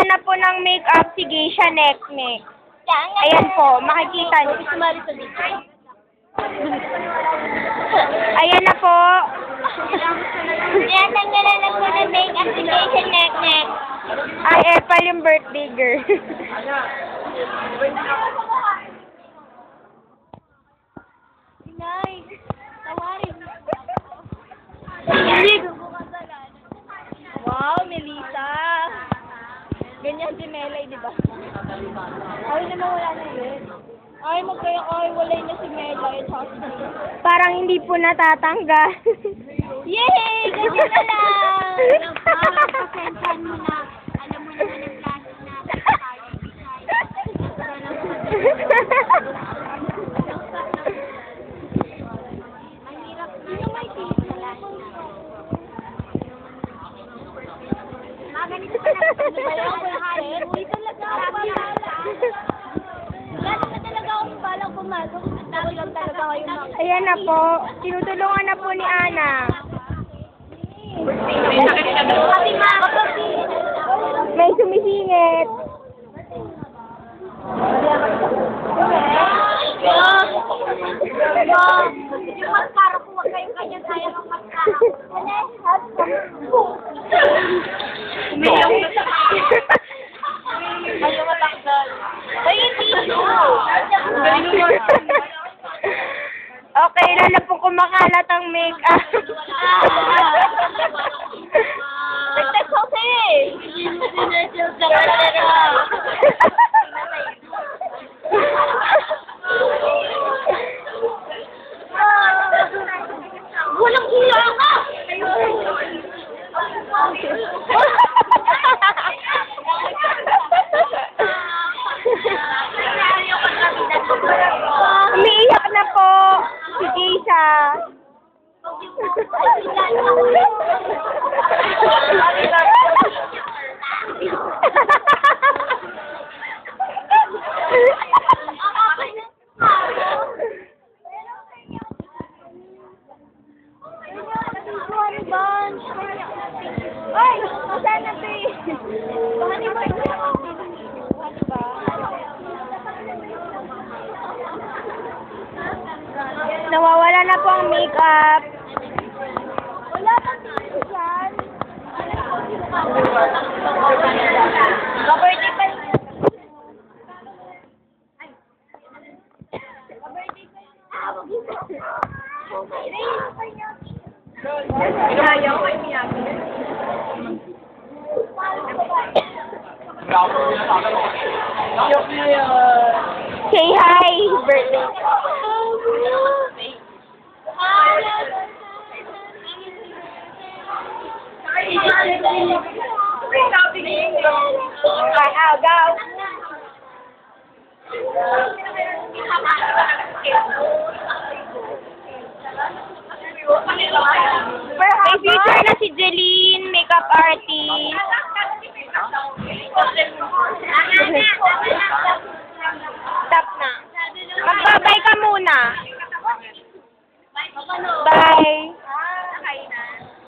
na po ng makeup si Geisha Neknek. Ayan po, makikita niyo. Ayan na po. Ayan, tanggalan na po ng makeup si Geisha Neknek. Ay, Epal yung birthday girl. Inay, tawarin mo. Wow, Melissa. Ganyan si Melay, di ba? Ay, naman wala na yun. Ay, walay na si Melay. Parang hindi po natatanggal. Yay! Ganyan na lang! Pasensan mo na. Alam mo naman ang klase na mahirap na yung may tilis na last na. Mga ganito pa lang. Ano ba yung kulakarin? Uy, talaga ako bahala. Wala naman talaga akong balang pumasok. Ang dami lang talaga ngayon mga. Ayan na po. Tinutulungan na po ni Ana. Kasi mga kapatid. May sumisingit. Yung mascara ko, huwag kayong kanya tayo ng mascara. Umiyak na sa Ayaw matanggal. Ay, hindi Okay, lalo po kumakalat ang makeup. Nagtext ko sa'yo eh. Walang kuya ka! Umiiyak na po si Geisha. Ay, saan na ba eh? Bahani mo ito. Nawawala na po ang makeup. Wala pang tingin dyan. Ka-birthday pa rin. Ayaw kay Miyagi. Say hi, birthday.